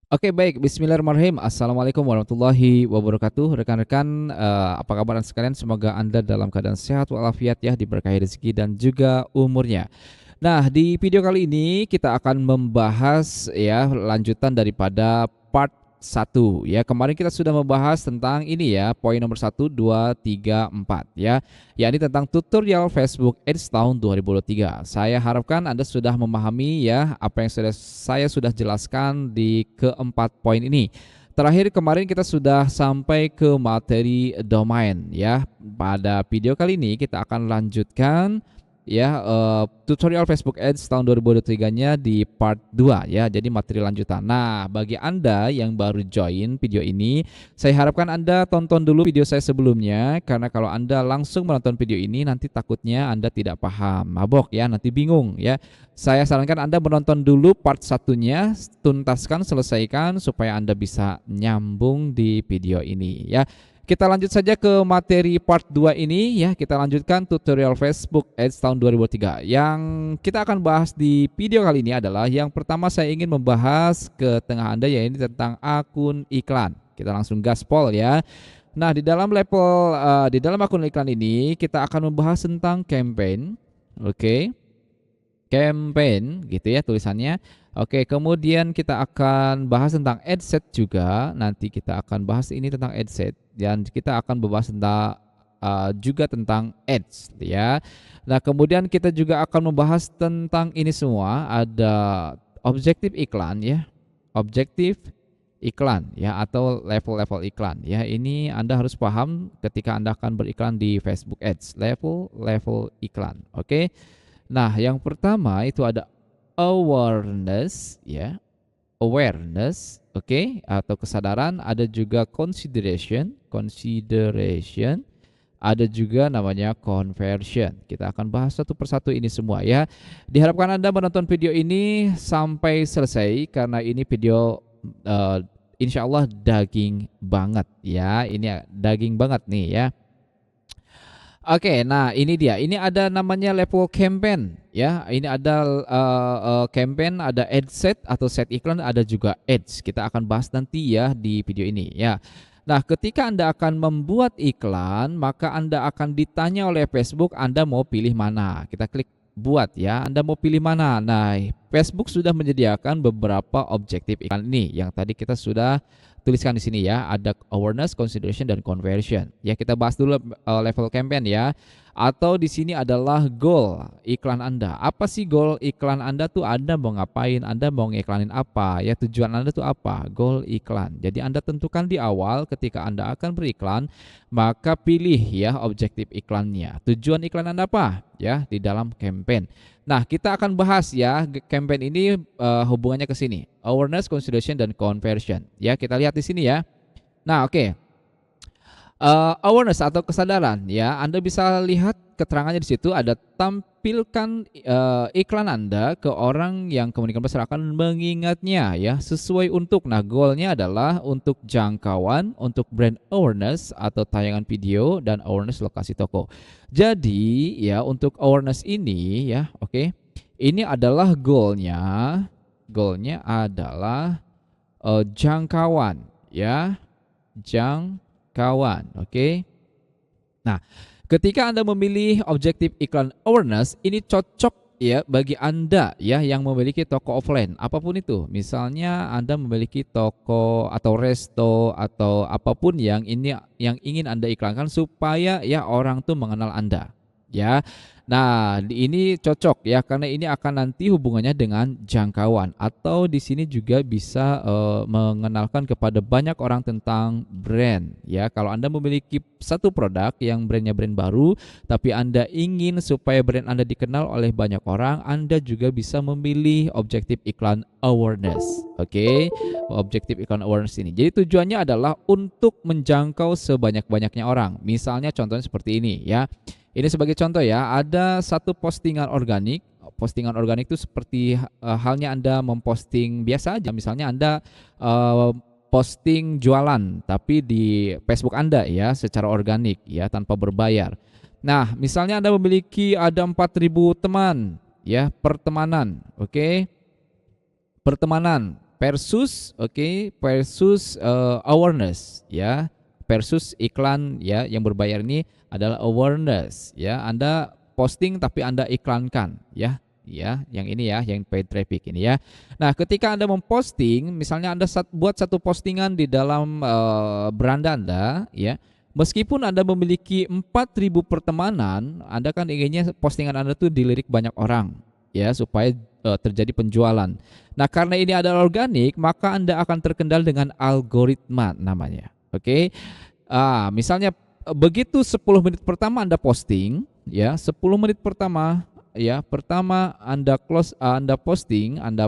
Oke baik, bismillahirrahmanirrahim. Assalamualaikum warahmatullahi wabarakatuh. Rekan-rekan, apa kabar sekalian? Semoga Anda dalam keadaan sehat walafiat ya, diberkahi rezeki dan juga umurnya. Nah, di video kali ini kita akan membahas ya lanjutan daripada part 1 ya. Kemarin kita sudah membahas tentang ini ya, poin nomor 1, 2, 3, 4 ya. Yakni tentang tutorial Facebook Ads tahun 2023. Saya harapkan Anda sudah memahami ya apa yang saya sudah jelaskan di keempat poin ini. Terakhir kemarin kita sudah sampai ke materi domain ya. Pada video kali ini kita akan lanjutkan ya, tutorial Facebook Ads tahun 2023-nya di part 2 ya, jadi materi lanjutan. Nah, bagi Anda yang baru join video ini, saya harapkan Anda tonton dulu video saya sebelumnya, karena kalau Anda langsung menonton video ini nanti takutnya Anda tidak paham, mabok ya, nanti bingung ya. Saya sarankan Anda menonton dulu part satunya, tuntaskan, selesaikan supaya Anda bisa nyambung di video ini ya. Kita lanjut saja ke materi part 2 ini ya, kita lanjutkan tutorial Facebook Ads tahun 2003. Yang kita akan bahas di video kali ini adalah yang pertama saya ingin membahas ke tengah Anda yaitu tentang akun iklan. Kita langsung gaspol ya. Nah, di dalam akun iklan ini kita akan membahas tentang campaign. Oke. Campaign gitu ya tulisannya. Oke, kemudian kita akan bahas tentang ad set juga. Nanti kita akan bahas ini tentang ad set dan kita akan membahas tentang juga tentang ads ya. Nah, kemudian kita juga akan membahas tentang ini semua, ada objektif iklan ya. Objektif iklan ya atau level-level iklan ya. Ini Anda harus paham ketika Anda akan beriklan di Facebook Ads, level-level iklan. Oke. Nah, yang pertama itu ada awareness ya, awareness, oke, atau kesadaran, ada juga consideration, ada juga namanya conversion. Kita akan bahas satu persatu ini semua ya. Diharapkan Anda menonton video ini sampai selesai karena ini video insya Allah daging banget ya. Ini daging banget nih ya. Oke, nah ini dia. Ini ada namanya level campaign ya. Ini ada campaign, ada ad set atau set iklan, ada juga ads. Kita akan bahas nanti ya di video ini ya. Nah, ketika Anda akan membuat iklan, maka Anda akan ditanya oleh Facebook, Anda mau pilih mana. Kita klik buat ya. Anda mau pilih mana? Nah, Facebook sudah menyediakan beberapa objektif iklan ini yang tadi kita sudah tuliskan di sini ya, ada awareness, consideration dan conversion. Ya, kita bahas dulu level campaign ya. Atau di sini adalah goal iklan Anda. Apa sih goal iklan Anda tuh? Anda mau ngapain? Anda mau ngiklanin apa? Ya, tujuan Anda tuh apa? Goal iklan. Jadi Anda tentukan di awal ketika Anda akan beriklan, maka pilih ya objektif iklannya. Tujuan iklan Anda apa? Ya, di dalam campaign. Nah, kita akan bahas ya campaign ini hubungannya ke sini. Awareness, consideration dan conversion. Ya, kita lihat di sini ya. Nah, oke. Awareness atau kesadaran ya, Anda bisa lihat keterangannya di situ ada tampilkan iklan Anda ke orang yang kemungkinan besar akan mengingatnya ya, sesuai untuk. Nah, goalnya adalah untuk jangkauan, untuk brand awareness atau tayangan video dan awareness lokasi toko. Jadi ya untuk awareness ini ya, oke. Ini adalah goalnya. Goalnya adalah jangkauan ya, jangkauan, oke. Nah, ketika Anda memilih objektif iklan awareness, ini cocok ya bagi Anda ya yang memiliki toko offline, apapun itu. Misalnya Anda memiliki toko atau resto atau apapun yang ingin Anda iklankan supaya ya orang tuh mengenal Anda. Ya. Nah, ini cocok ya karena ini akan nanti hubungannya dengan jangkauan atau di sini juga bisa mengenalkan kepada banyak orang tentang brand ya. Kalau Anda memiliki satu produk yang brandnya brand baru tapi Anda ingin supaya brand Anda dikenal oleh banyak orang, Anda juga bisa memilih objektif iklan awareness. Oke. Objektif iklan awareness ini. Jadi tujuannya adalah untuk menjangkau sebanyak-banyaknya orang. Misalnya contohnya seperti ini ya. Ini sebagai contoh ya, ada satu postingan organik. Postingan organik itu seperti halnya Anda memposting biasa aja. Misalnya Anda posting jualan tapi di Facebook Anda ya secara organik ya tanpa berbayar. Nah, misalnya Anda memiliki ada 4.000 teman ya, pertemanan, oke? Pertemanan. versus versus awareness ya. Versus iklan ya yang berbayar ini adalah awareness ya. Anda posting tapi Anda iklankan ya. Ya, yang ini ya, yang paid traffic ini ya. Nah, ketika Anda memposting, misalnya Anda buat satu postingan di dalam beranda Anda ya. Meskipun Anda memiliki 4.000 pertemanan, Anda kan inginnya postingan Anda tuh dilirik banyak orang ya supaya terjadi penjualan. Nah, karena ini adalah organik, maka Anda akan terkendala dengan algoritma namanya. Misalnya begitu 10 menit pertama Anda posting, ya, 10 menit pertama ya, Anda Anda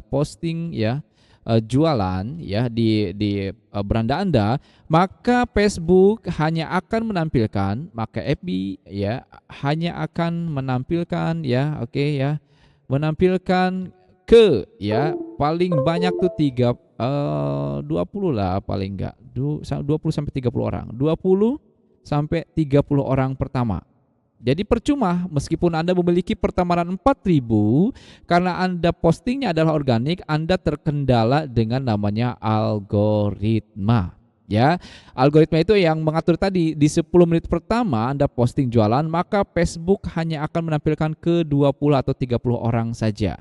posting ya, jualan ya di beranda Anda, maka Facebook hanya akan menampilkan, maka FB ya hanya akan menampilkan ya, ya, menampilkan ke ya paling banyak tuh 20 lah paling enggak 20 sampai 30 orang. 20 sampai 30 orang pertama. Jadi percuma meskipun Anda memiliki pertemanan 4.000 karena Anda postingnya adalah organik, Anda terkendala dengan namanya algoritma. Ya, algoritma itu yang mengatur tadi di 10 menit pertama Anda posting jualan, maka Facebook hanya akan menampilkan ke 20 atau 30 orang saja.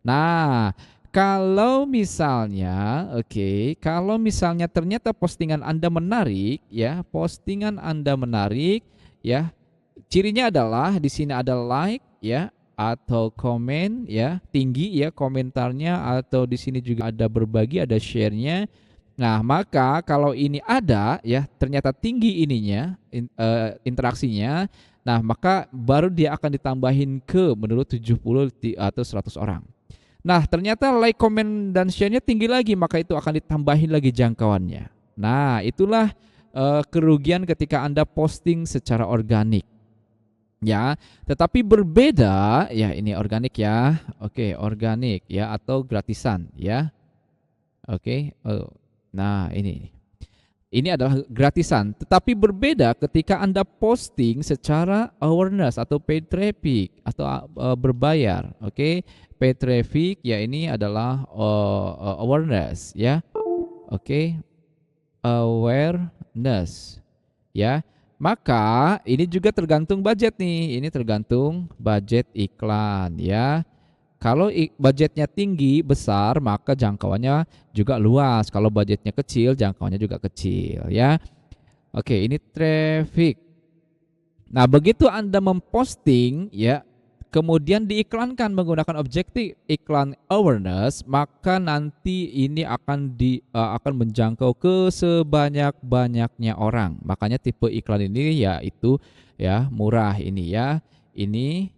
Nah, kalau misalnya ternyata postingan Anda menarik ya, ya, cirinya adalah di sini ada like ya atau komen ya, tinggi ya komentarnya, atau di sini juga ada berbagi, ada share-nya. Nah, maka kalau ini ada ya, ternyata tinggi ininya interaksinya, nah maka baru dia akan ditambahin ke menurut 70 atau 100 orang. Nah, ternyata like, komen, dan share-nya tinggi lagi, maka itu akan ditambahin lagi jangkauannya. Nah, itulah kerugian ketika Anda posting secara organik. Ya, tetapi berbeda ya, ini organik ya. Organik ya atau gratisan ya. Nah, ini adalah gratisan, tetapi berbeda ketika Anda posting secara awareness atau paid traffic atau berbayar. Paid traffic ya ini adalah awareness ya. Awareness ya. Maka ini juga tergantung budget nih. Ini tergantung budget iklan ya. Kalau budgetnya tinggi, besar, maka jangkauannya juga luas. Kalau budgetnya kecil, jangkauannya juga kecil ya. Ini traffic. Nah, begitu Anda memposting ya, kemudian diiklankan menggunakan objektif iklan awareness, maka nanti ini akan menjangkau ke sebanyak-banyaknya orang. Makanya tipe iklan ini yaitu ya murah ini ya. Ini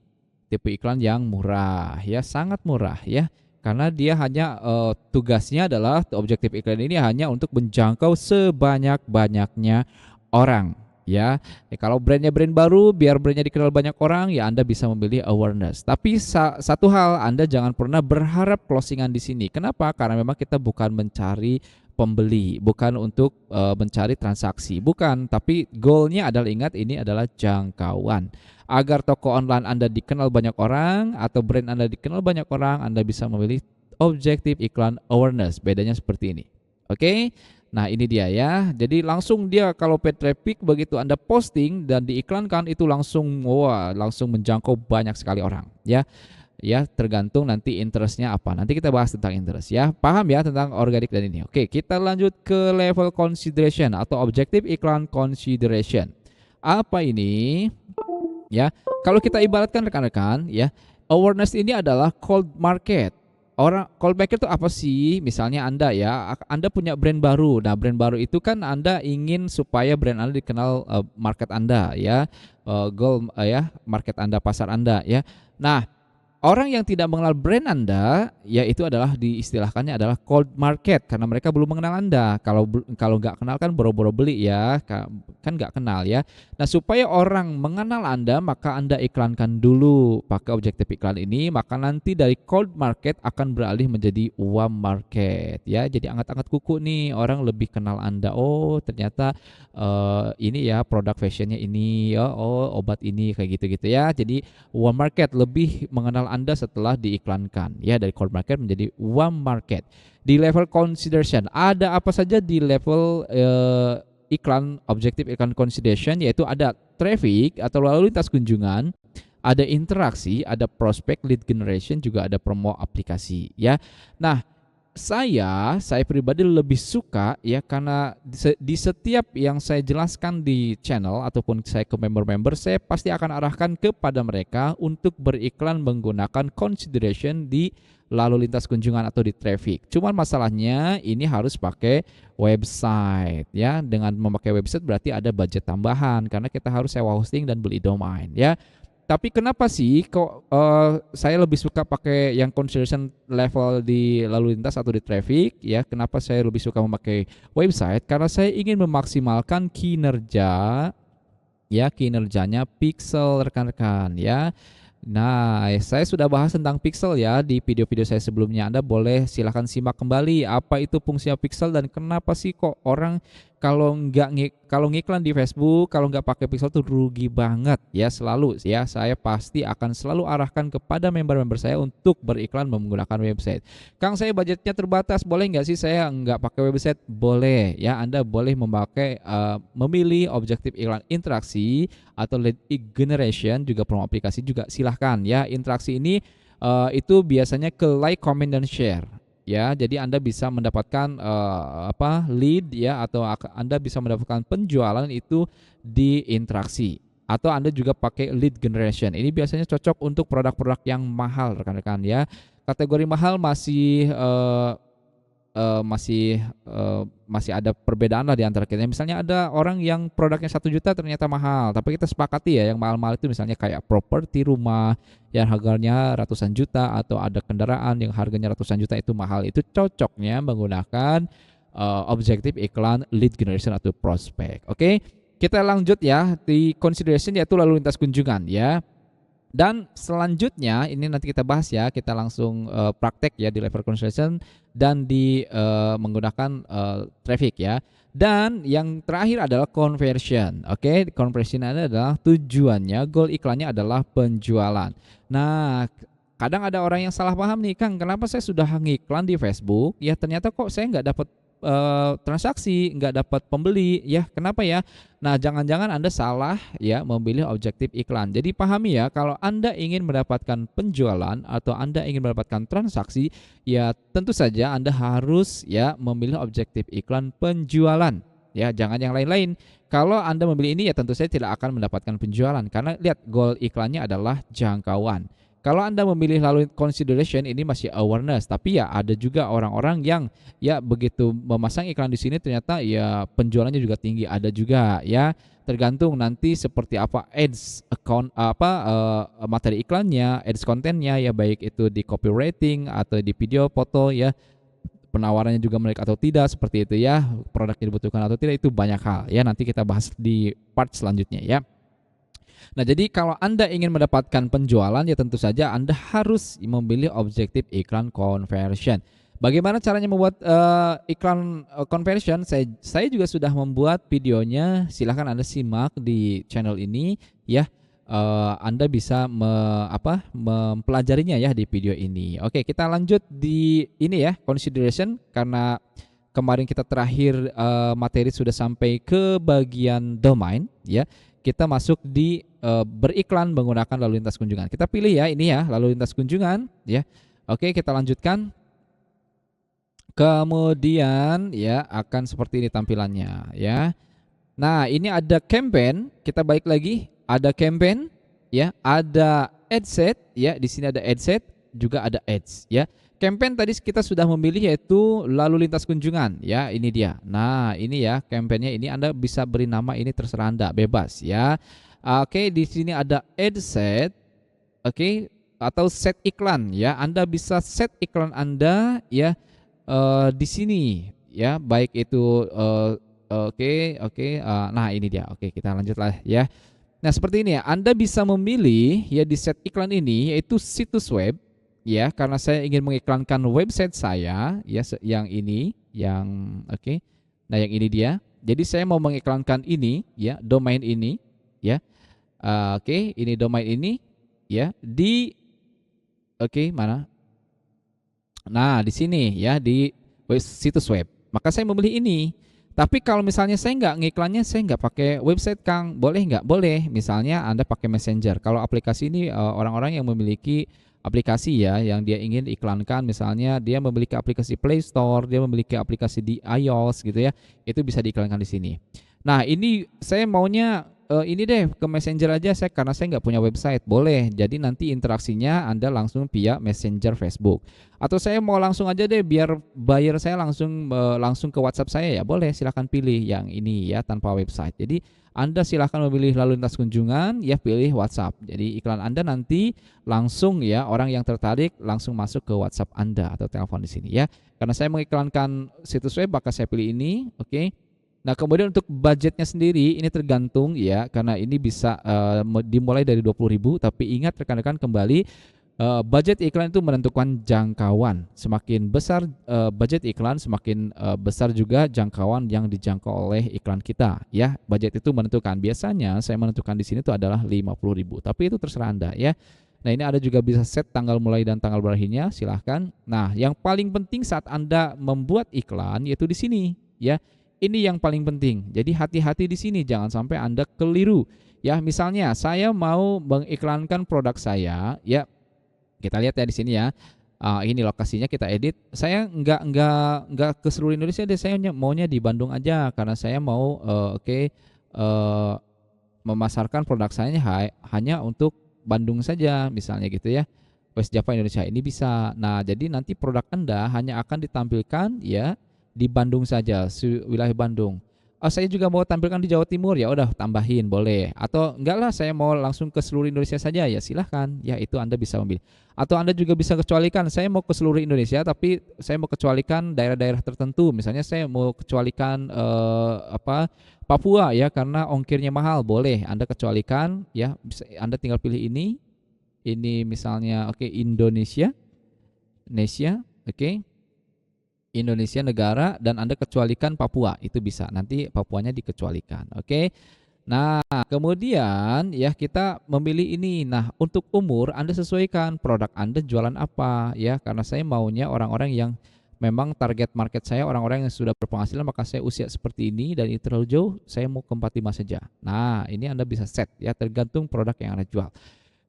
tipe iklan yang murah ya, sangat murah ya. Karena dia hanya tugasnya adalah objektif iklan ini hanya untuk menjangkau sebanyak-banyaknya orang. Ya, kalau brandnya brand baru, biar brandnya dikenal banyak orang, ya Anda bisa memilih awareness. Tapi satu hal, Anda jangan pernah berharap closingan di sini. Kenapa? Karena memang kita bukan mencari pembeli, bukan untuk mencari transaksi, bukan. Tapi goalnya adalah, ingat, ini adalah jangkauan. Agar toko online Anda dikenal banyak orang atau brand Anda dikenal banyak orang, Anda bisa memilih objektif iklan awareness. Bedanya seperti ini. Nah, ini dia ya. Jadi langsung dia kalau paid traffic begitu Anda posting dan diiklankan itu langsung menjangkau banyak sekali orang ya. Ya, tergantung nanti interestnya apa. Nanti kita bahas tentang interest ya. Paham ya tentang organik dan ini. Kita lanjut ke level consideration atau objektif iklan consideration. Apa ini? Ya, kalau kita ibaratkan rekan-rekan ya, awareness ini adalah cold market. Cold market itu apa sih? Misalnya Anda punya brand baru. Nah, brand baru itu kan Anda ingin supaya brand Anda dikenal market Anda ya. Goal ya, market Anda, pasar Anda ya. Nah, orang yang tidak mengenal brand Anda, ya itu adalah diistilahkannya adalah cold market karena mereka belum mengenal Anda. Kalau nggak kenal kan boro-boro beli ya, kan nggak kenal ya. Nah, supaya orang mengenal Anda, maka Anda iklankan dulu pakai objektif iklan ini, maka nanti dari cold market akan beralih menjadi warm market ya. Jadi angkat-angkat kuku nih, orang lebih kenal Anda. Oh, ternyata ini ya produk fashionnya ini ya, oh obat ini, kayak gitu-gitu ya. Jadi warm market lebih mengenal Anda setelah diiklankan ya, dari cold market menjadi warm market. Di level consideration ada apa saja di level iklan objektif iklan consideration, yaitu ada traffic atau lalu lintas kunjungan, ada interaksi, ada prospek lead generation, juga ada promo aplikasi ya. Nah, saya pribadi lebih suka ya, karena di setiap yang saya jelaskan di channel ataupun saya ke member-member, saya pasti akan arahkan kepada mereka untuk beriklan menggunakan consideration di lalu lintas kunjungan atau di traffic. Cuman masalahnya ini harus pakai website ya. Dengan memakai website berarti ada budget tambahan karena kita harus sewa hosting dan beli domain ya. Tapi kenapa sih kok saya lebih suka pakai yang consideration level di lalu lintas atau di traffic ya? Kenapa saya lebih suka memakai website? Karena saya ingin memaksimalkan kinerjanya pixel rekan-rekan ya. Nah, saya sudah bahas tentang pixel ya di video-video saya sebelumnya. Anda boleh silahkan simak kembali apa itu fungsinya pixel dan kenapa sih kok orang kalau ngiklan di Facebook kalau nggak pakai pixel tuh rugi banget ya. Selalu ya, saya pasti akan selalu arahkan kepada member-member saya untuk beriklan menggunakan website. Kang, saya budgetnya terbatas, boleh nggak sih saya nggak pakai website? Boleh ya, Anda boleh memilih objektif iklan interaksi atau lead generation, juga promo aplikasi juga silahkan ya. Interaksi ini itu biasanya ke like, comment, dan share ya. Jadi Anda bisa mendapatkan lead ya, atau Anda bisa mendapatkan penjualan itu di interaksi, atau Anda juga pakai lead generation. Ini biasanya cocok untuk produk-produk yang mahal rekan-rekan ya. Kategori mahal masih ada perbedaan lah di antara kita. Misalnya ada orang yang produknya 1 juta ternyata mahal, tapi kita sepakati ya yang mahal-mahal itu misalnya kayak properti rumah yang harganya ratusan juta, atau ada kendaraan yang harganya ratusan juta, itu mahal. Itu cocoknya menggunakan objektif iklan lead generation atau prospek. Oke, kita lanjut ya di consideration, yaitu lalu lintas kunjungan ya. Dan selanjutnya ini nanti kita bahas ya, kita langsung praktek ya di level consideration dan di menggunakan traffic ya. Dan yang terakhir adalah conversion. Oke, conversion adalah tujuannya, goal iklannya adalah penjualan. Nah, kadang ada orang yang salah paham nih, Kang, kenapa saya sudah ngiklan di Facebook ya ternyata kok saya nggak dapat transaksi, nggak dapat pembeli ya, kenapa ya? Nah, jangan-jangan Anda salah ya memilih objektif iklan. Jadi pahami ya, kalau Anda ingin mendapatkan penjualan atau Anda ingin mendapatkan transaksi, ya tentu saja Anda harus ya memilih objektif iklan penjualan ya, jangan yang lain-lain. Kalau Anda memilih ini ya tentu saja tidak akan mendapatkan penjualan, karena lihat, goal iklannya adalah jangkauan. Kalau Anda memilih lalu consideration, ini masih awareness, tapi ya ada juga orang-orang yang ya begitu memasang iklan di sini ternyata ya penjualannya juga tinggi, ada juga ya. Tergantung nanti seperti apa materi iklannya, ads kontennya ya, baik itu di copywriting atau di video foto ya. Penawarannya juga menarik atau tidak, seperti itu ya. Produknya dibutuhkan atau tidak, itu banyak hal ya. Nanti kita bahas di part selanjutnya ya. Nah, jadi kalau Anda ingin mendapatkan penjualan ya tentu saja Anda harus memilih objektif iklan conversion. Bagaimana caranya membuat iklan conversion? Saya juga sudah membuat videonya. Silahkan Anda simak di channel ini ya. Anda bisa mempelajarinya ya di video ini. Oke, kita lanjut di ini ya, consideration, karena kemarin kita terakhir materi sudah sampai ke bagian domain ya. Kita masuk di beriklan menggunakan lalu lintas kunjungan. Kita pilih ya ini ya, lalu lintas kunjungan ya. Oke, kita lanjutkan. Kemudian ya akan seperti ini tampilannya ya. Nah, ini ada campaign, kita balik lagi, ada campaign ya, ada ad set ya, di sini ada ad set, juga ada ads ya. Campaign tadi kita sudah memilih, yaitu lalu lintas kunjungan ya, ini dia. Nah, ini ya campaignnya, ini Anda bisa beri nama, ini terserah Anda, bebas ya. Oke, di sini ada ad set, oke, atau set iklan ya. Anda bisa set iklan Anda ya di sini ya, baik itu nah ini dia. Oke, kita lanjutlah ya. Nah, seperti ini ya, Anda bisa memilih ya di set iklan ini, yaitu situs web ya, karena saya ingin mengiklankan website saya ya, yang ini yang oke. Nah, yang ini dia. Jadi saya mau mengiklankan ini ya, domain ini ya. Oke, ini domain ini ya, di Oke, mana? Nah, di sini ya di situs web. Maka saya memilih ini. Tapi kalau misalnya saya nggak ngiklannya, saya nggak pakai website, Kang. Boleh nggak? Boleh. Misalnya Anda pakai Messenger. Kalau aplikasi ini orang-orang yang memiliki aplikasi ya, yang dia ingin iklankan, misalnya dia memiliki aplikasi Play Store, dia memiliki aplikasi di iOS gitu ya, itu bisa diiklankan di sini. Nah, ini saya maunya ini deh ke Messenger aja saya karena saya nggak punya website. Boleh. Jadi nanti interaksinya Anda langsung via Messenger Facebook. Atau saya mau langsung aja deh biar buyer saya langsung ke WhatsApp saya ya boleh silakan pilih yang ini ya tanpa website. Jadi Anda silakan memilih lalu lintas kunjungan ya pilih WhatsApp. Jadi iklan Anda nanti langsung ya orang yang tertarik langsung masuk ke WhatsApp Anda atau telepon di sini ya. Karena saya mengiklankan situs web maka saya pilih ini, oke. Nah, kemudian untuk budgetnya sendiri ini tergantung ya karena ini bisa dimulai dari 20.000 tapi ingat rekan-rekan kembali budget iklan itu menentukan jangkauan. Semakin besar budget iklan, semakin besar juga jangkauan yang dijangkau oleh iklan kita. Ya, budget itu menentukan. Biasanya saya menentukan di sini itu adalah 50.000. Tapi itu terserah Anda ya. Nah, ini ada juga bisa set tanggal mulai dan tanggal berakhirnya, silahkan. Nah, yang paling penting saat Anda membuat iklan yaitu di sini ya. Ini yang paling penting. Jadi hati-hati di sini jangan sampai Anda keliru. Ya, misalnya saya mau mengiklankan produk saya, ya kita lihat ya di sini ya. Ini lokasinya kita edit. Saya nggak ke seluruh Indonesia deh. Saya maunya di Bandung aja karena saya mau memasarkan produk saya hanya untuk Bandung saja misalnya gitu ya. West Java Indonesia ini bisa. Nah, jadi nanti produk Anda hanya akan ditampilkan ya di Bandung saja, wilayah Bandung. Oh, saya juga mau tampilkan di Jawa Timur, ya udah tambahin boleh. Atau enggak lah saya mau langsung ke seluruh Indonesia saja, ya silahkan. Ya itu Anda bisa memilih. Atau Anda juga bisa kecualikan, saya mau ke seluruh Indonesia tapi saya mau kecualikan daerah-daerah tertentu. Misalnya saya mau kecualikan Papua ya karena ongkirnya mahal, boleh. Anda kecualikan ya, bisa Anda tinggal pilih ini. Ini misalnya oke Indonesia, oke. Indonesia negara dan Anda kecualikan Papua, itu bisa. Nanti Papuanya dikecualikan. Oke. Nah, kemudian ya kita memilih ini. Nah, untuk umur Anda sesuaikan produk Anda jualan apa ya, karena saya maunya orang-orang yang memang target market saya orang-orang yang sudah berpenghasilan maka saya usia seperti ini dan ini terlalu jauh, saya mau ke 45 saja. Nah, ini Anda bisa set ya tergantung produk yang Anda jual.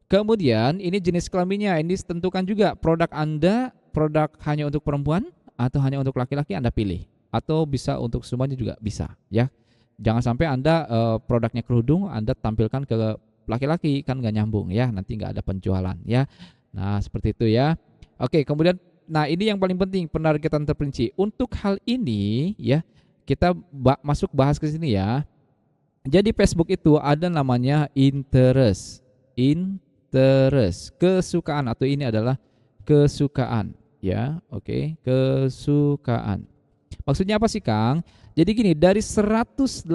Kemudian ini jenis kelaminnya, ini tentukan juga produk Anda, produk hanya untuk perempuan atau hanya untuk laki-laki Anda pilih. Atau bisa untuk semuanya juga bisa ya. Jangan sampai Anda produknya kerudung Anda tampilkan ke laki-laki kan nggak nyambung ya, nanti nggak ada penjualan ya. Nah seperti itu ya. Oke kemudian, nah ini yang paling penting penargetan terperinci. Untuk hal ini ya kita masuk bahas ke sini ya. Jadi Facebook itu ada namanya interest, kesukaan atau ini adalah kesukaan ya, oke, kesukaan. Maksudnya apa sih, Kang? Jadi gini, dari 180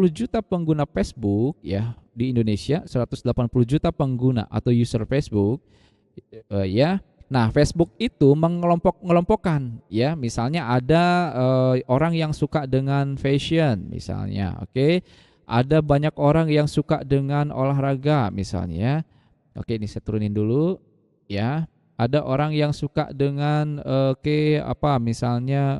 juta pengguna Facebook ya di Indonesia, 180 juta pengguna atau user Facebook ya. Nah, Facebook itu mengelompokkan ya, misalnya ada orang yang suka dengan fashion misalnya, oke. Ada banyak orang yang suka dengan olahraga misalnya ya. Oke, ini saya turunin dulu ya. Ada orang yang suka dengan misalnya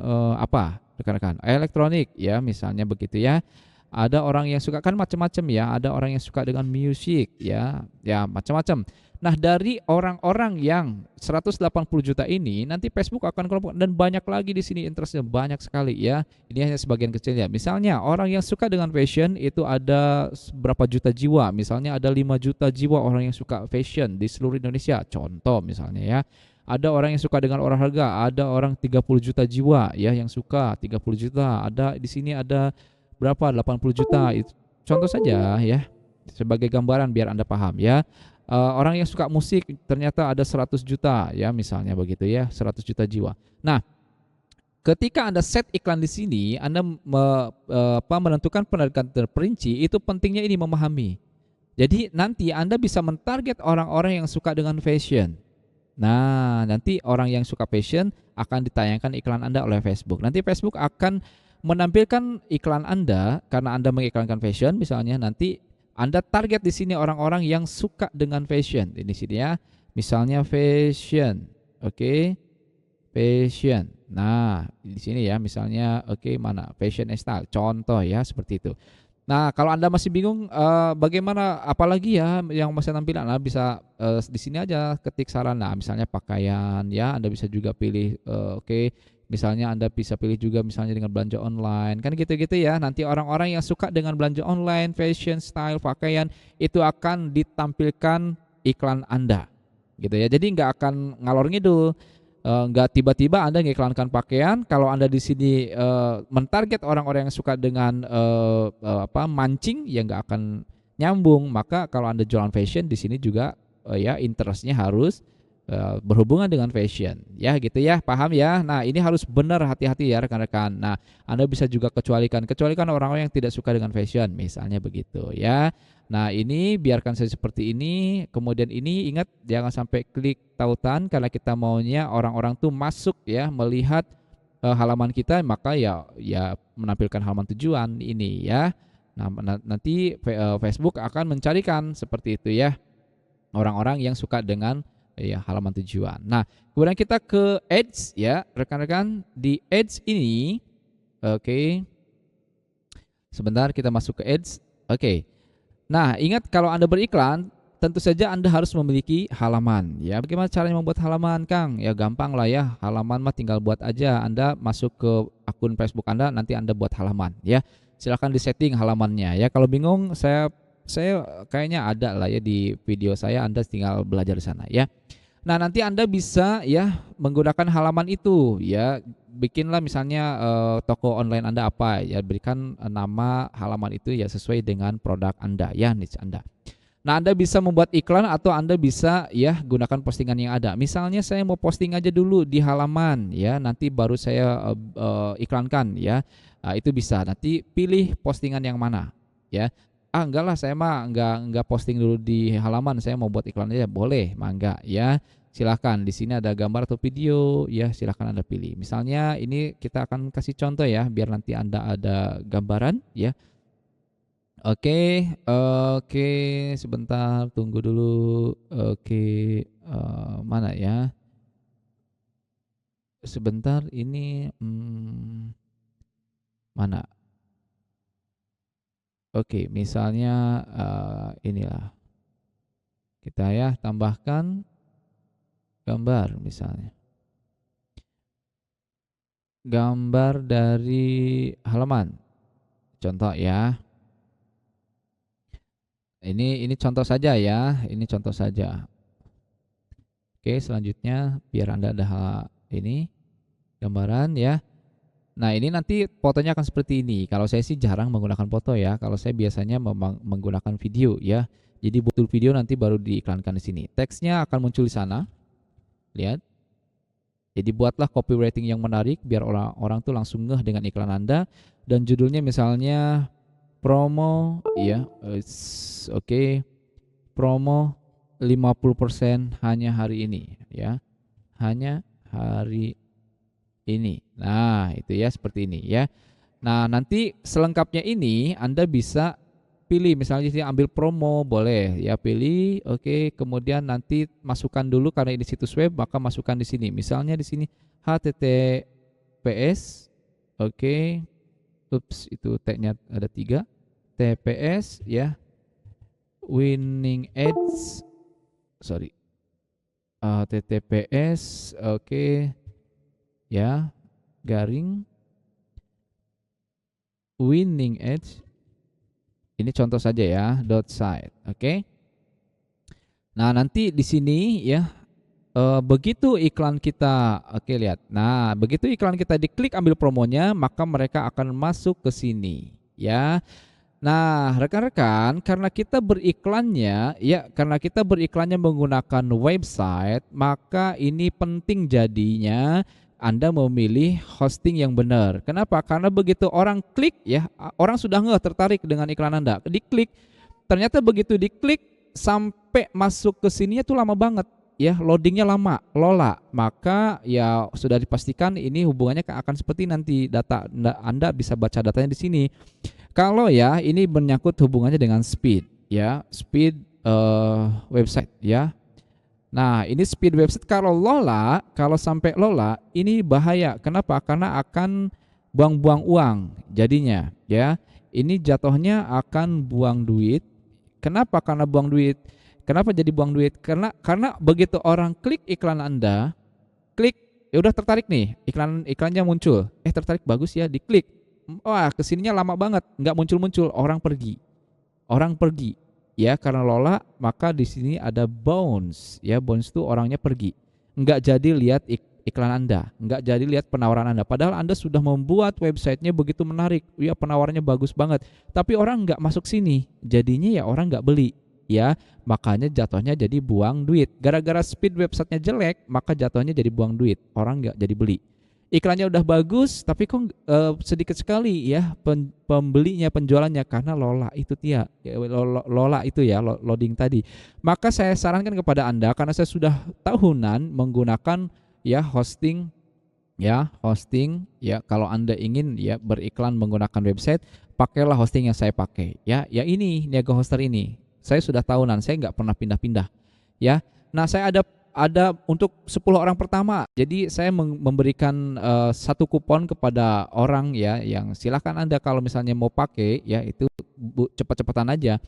rekan-rekan elektronik ya misalnya begitu ya. Ada orang yang suka kan macam-macam ya. Ada orang yang suka dengan musik ya, ya macam-macam. Nah, dari orang-orang yang 180 juta ini nanti Facebook akan kelompok dan banyak lagi di sini interestnya banyak sekali ya. Ini hanya sebagian kecil ya. Misalnya orang yang suka dengan fashion itu ada berapa juta jiwa. Misalnya ada 5 juta jiwa orang yang suka fashion di seluruh Indonesia. Contoh misalnya ya. Ada orang yang suka dengan olahraga, ada orang 30 juta jiwa ya yang suka 30 juta. Ada di sini ada berapa 80 juta. Itu contoh saja ya. Sebagai gambaran biar Anda paham ya. Orang yang suka musik ternyata ada 100 juta ya misalnya begitu ya, 100 juta jiwa. Nah, ketika Anda set iklan di sini, Anda menentukan penargetan terperinci, itu pentingnya ini memahami. Jadi nanti Anda bisa mentarget orang-orang yang suka dengan fashion. Nah, nanti orang yang suka fashion akan ditayangkan iklan Anda oleh Facebook. Nanti Facebook akan menampilkan iklan Anda karena Anda mengiklankan fashion misalnya nanti Anda target di sini orang-orang yang suka dengan fashion. Ini sini ya. Misalnya fashion, oke, fashion. Nah, di sini ya misalnya oke mana fashion and style. Contoh ya seperti itu. Nah, kalau Anda masih bingung bagaimana apalagi ya yang masih tampilan, Anda bisa di sini aja ketik saran. Nah, misalnya pakaian ya, Anda bisa juga pilih oke, misalnya Anda bisa pilih juga misalnya dengan belanja online. Kan gitu-gitu ya. Nanti orang-orang yang suka dengan belanja online, fashion, style, pakaian itu akan ditampilkan iklan Anda. Gitu ya. Jadi nggak akan ngalor ngidul. Nggak tiba-tiba Anda ngiklankan pakaian, kalau Anda di sini, mentarget orang-orang yang suka dengan, mancing, ya nggak akan nyambung. Maka kalau Anda jualan fashion di sini juga, ya interest-nya harus, berhubungan dengan fashion, ya gitu ya, paham ya? Nah, ini harus benar hati-hati ya rekan-rekan. Nah, Anda bisa juga kecualikan orang-orang yang tidak suka dengan fashion, misalnya begitu ya. Nah, ini biarkan saja seperti ini, kemudian ini ingat jangan sampai klik tautan karena kita maunya orang-orang tuh masuk ya, melihat, halaman kita maka ya menampilkan halaman tujuan ini ya. Nah, nanti Facebook akan mencarikan seperti itu ya, orang-orang yang suka dengan ya halaman tujuan. Nah, kemudian kita ke Ads ya, rekan-rekan. Di Ads ini oke, sebentar kita masuk ke Ads. Oke. Nah, ingat kalau Anda beriklan, tentu saja Anda harus memiliki halaman, ya. Bagaimana caranya membuat halaman, Kang? Ya gampang lah ya, halaman mah tinggal buat aja. Anda masuk ke akun Facebook Anda, nanti Anda buat halaman, ya. Silakan disetting halamannya, ya. Kalau bingung, saya kayaknya ada lah ya di video saya, Anda tinggal belajar di sana, ya. Nah, nanti Anda bisa ya menggunakan halaman itu ya. Bikinlah misalnya toko online Anda apa ya, berikan nama halaman itu ya sesuai dengan produk Anda ya, niche Anda. Nah, Anda bisa membuat iklan atau Anda bisa ya gunakan postingan yang ada. Misalnya saya mau posting aja dulu di halaman ya, nanti baru saya iklankan ya. Nah, itu bisa. Nanti pilih postingan yang mana ya. Ah, enggak lah, saya mah enggak posting dulu di halaman, saya mau buat iklan aja, boleh, mangga ya. Silakan, di sini ada gambar atau video, ya silakan Anda pilih. Misalnya ini kita akan kasih contoh ya, biar nanti Anda ada gambaran ya. Oke, oke, sebentar, tunggu dulu. Oke, mana ya? Sebentar, ini mana? Oke, misalnya inilah kita ya tambahkan gambar misalnya. Gambar dari halaman. Contoh ya. Ini contoh saja ya, ini contoh saja. Oke, selanjutnya biar Anda ada ini gambaran ya. Nah, ini nanti fotonya akan seperti ini. Kalau saya sih jarang menggunakan foto ya. Kalau saya biasanya memang menggunakan video ya. Jadi betul video nanti baru diiklankan di sini. Teksnya akan muncul di sana. Lihat. Jadi buatlah copywriting yang menarik biar orang-orang tuh langsung ngeh dengan iklan Anda, dan judulnya misalnya promo ya. Oke. Promo 50% hanya hari ini ya. Hanya hari ini. Nah, itu ya seperti ini ya. Nah, nanti selengkapnya ini Anda bisa pilih, misalnya di sini ambil promo, boleh ya pilih, oke, kemudian nanti masukkan dulu karena ini situs web, maka masukkan di sini. Misalnya di sini HTTPS, oke, itu T-nya ada 3, TPS ya, winning ads, sorry, HTTPS, oke, ya, garing, winning ads. Ini contoh saja ya, .site, oke. Nah, nanti di sini ya, begitu iklan kita, oke lihat. Nah, begitu iklan kita diklik ambil promonya, maka mereka akan masuk ke sini, ya. Nah, rekan-rekan, karena kita beriklannya menggunakan website, maka ini penting jadinya Anda memilih hosting yang benar. Kenapa? Karena begitu orang klik ya, orang sudah tertarik dengan iklan Anda. Diklik, ternyata begitu diklik sampai masuk ke sininya tuh lama banget ya, loadingnya lama, lola. Maka ya sudah dipastikan ini hubungannya akan seperti nanti data Anda bisa baca datanya di sini. Kalau ya ini menyangkut hubungannya dengan speed ya, speed website ya. Nah, ini speed website kalau lola, kalau sampai lola ini bahaya. Kenapa? Karena akan buang-buang uang jadinya, ya. Ini jatuhnya akan buang duit. Kenapa? Karena buang duit. Kenapa jadi buang duit? Karena begitu orang klik iklan Anda, klik, ya udah tertarik nih, iklannya muncul. Tertarik, bagus ya, diklik. Wah, kesininya lama banget, nggak muncul-muncul, orang pergi. Orang pergi, ya, karena lola, maka di sini ada bounce, ya. Bounce itu orangnya pergi, nggak jadi lihat iklan Anda, nggak jadi lihat penawaran Anda. Padahal Anda sudah membuat websitenya begitu menarik, ya, penawarannya bagus banget, tapi orang nggak masuk sini, jadinya ya orang nggak beli, ya. Makanya jatuhnya jadi buang duit. Gara-gara speed websitenya jelek, maka jatuhnya jadi buang duit, orang nggak jadi beli. Iklannya udah bagus, tapi kok sedikit sekali ya pembelinya, penjualannya, karena lola itu ya, lola itu ya, loading tadi. Maka saya sarankan kepada Anda, karena saya sudah tahunan menggunakan ya hosting, kalau Anda ingin ya beriklan menggunakan website, pakailah hosting yang saya pakai, ya ini Niaga Hoster ini. Saya sudah tahunan, saya nggak pernah pindah-pindah, ya. Nah, saya ada untuk 10 orang pertama. Jadi saya memberikan satu kupon kepada orang, ya, yang silahkan Anda kalau misalnya mau pakai, ya, itu cepat-cepatan aja.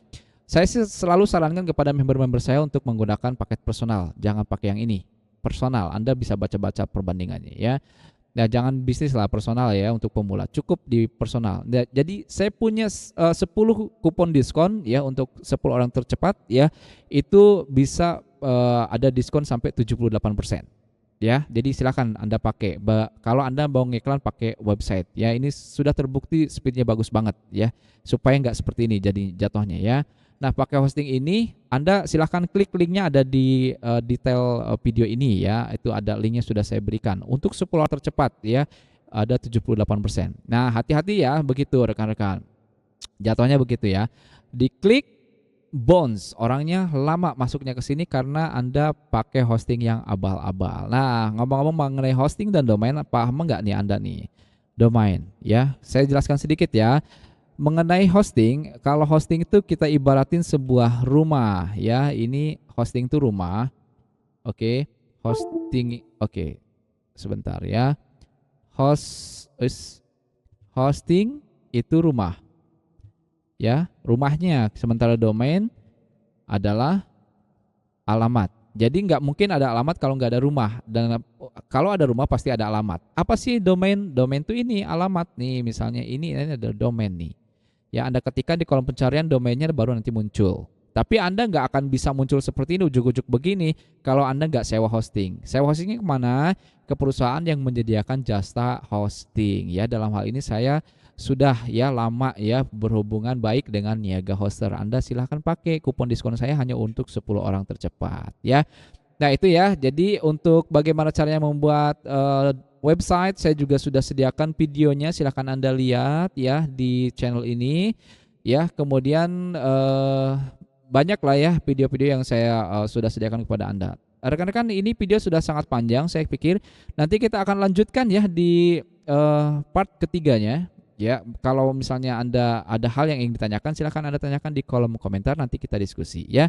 Saya sih selalu sarankan kepada member-member saya untuk menggunakan paket personal. Jangan pakai yang ini. Personal, Anda bisa baca-baca perbandingannya, ya. Nah, jangan bisnis lah, personal ya, untuk pemula. Cukup di personal. Nah, jadi saya punya 10 kupon diskon ya untuk 10 orang tercepat ya. Itu bisa ada diskon sampai 78%. Ya, jadi silakan Anda pakai. Kalau Anda mau ngiklan pakai website ya, ini sudah terbukti speednya bagus banget ya. Supaya nggak seperti ini jadi jatuhnya ya. Nah, pakai hosting ini Anda silahkan klik linknya, ada di detail video ini ya. Itu ada linknya, sudah saya berikan. Untuk 10 orang tercepat ya, ada 78%. Nah, hati-hati ya begitu rekan-rekan. Jatuhnya begitu ya. Diklik bounce, orangnya lama masuknya ke sini karena Anda pakai hosting yang abal-abal. Nah, ngomong-ngomong mengenai hosting dan domain, paham nggak nih Anda nih? Domain ya. Saya jelaskan sedikit ya. Mengenai hosting, kalau hosting itu kita ibaratin sebuah rumah ya. Ini hosting itu rumah. Oke, hosting, oke. Sebentar ya. Hosting itu rumah. Ya, rumahnya. Sementara domain adalah alamat. Jadi nggak mungkin ada alamat kalau nggak ada rumah. Dan kalau ada rumah pasti ada alamat. Apa sih domain? Domain itu ini alamat nih. Misalnya ini ada domain nih. Ya, Anda ketikkan di kolom pencarian domainnya, baru nanti muncul. Tapi Anda nggak akan bisa muncul seperti ini, ujuk-ujuk begini, kalau Anda nggak sewa hosting. Sewa hostingnya kemana? Ke perusahaan yang menyediakan jasa hosting. Ya, dalam hal ini saya sudah ya lama ya berhubungan baik dengan Niaga Hoster. Anda silahkan pakai kupon diskon saya hanya untuk 10 orang tercepat ya. Nah, itu ya. Jadi untuk bagaimana caranya membuat website, saya juga sudah sediakan videonya, silahkan Anda lihat ya di channel ini ya. Kemudian banyak lah ya video-video yang saya sudah sediakan kepada Anda. Rekan-rekan, ini video sudah sangat panjang, saya pikir nanti kita akan lanjutkan ya di part ketiganya. Ya, kalau misalnya Anda ada hal yang ingin ditanyakan, silahkan Anda tanyakan di kolom komentar, nanti kita diskusi ya.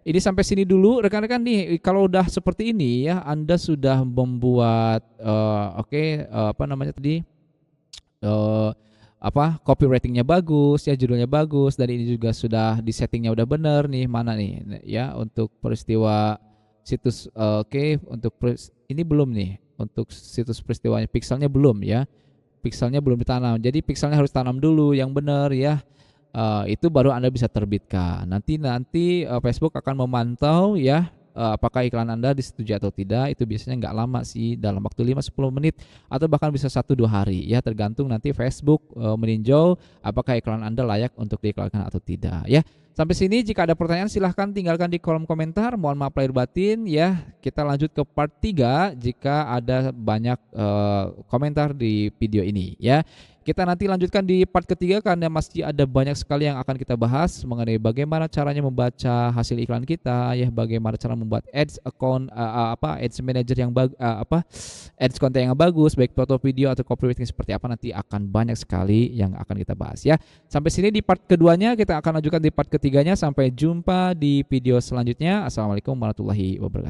Ini sampai sini dulu rekan-rekan nih. Kalau udah seperti ini ya, Anda sudah membuat apa namanya tadi, copywritingnya bagus ya, judulnya bagus, dan ini juga sudah di settingnya udah bener nih, mana nih ya untuk peristiwa situs. Untuk ini belum nih, untuk situs peristiwanya, pixelnya belum ya. Pixelnya belum ditanam, jadi pixelnya harus tanam dulu yang benar ya. Itu baru Anda bisa terbitkan. Nanti Facebook akan memantau ya apakah iklan Anda disetujui atau tidak. Itu biasanya nggak lama sih, dalam waktu 5-10 menit atau bahkan bisa 1-2 hari ya, tergantung nanti Facebook meninjau apakah iklan Anda layak untuk diiklankan atau tidak ya. Sampai sini, jika ada pertanyaan silahkan tinggalkan di kolom komentar. Mohon maaf lahir batin ya. Kita lanjut ke part 3 jika ada banyak komentar di video ini ya. Kita nanti lanjutkan di part ketiga karena masih ada banyak sekali yang akan kita bahas mengenai bagaimana caranya membaca hasil iklan kita ya, bagaimana cara membuat ads account, ads manager yang ads konten yang bagus, baik foto, video atau copywriting seperti apa, nanti akan banyak sekali yang akan kita bahas ya. Sampai sini di part keduanya, kita akan lanjutkan di part ketiganya. Sampai jumpa di video selanjutnya. Assalamualaikum warahmatullahi wabarakatuh.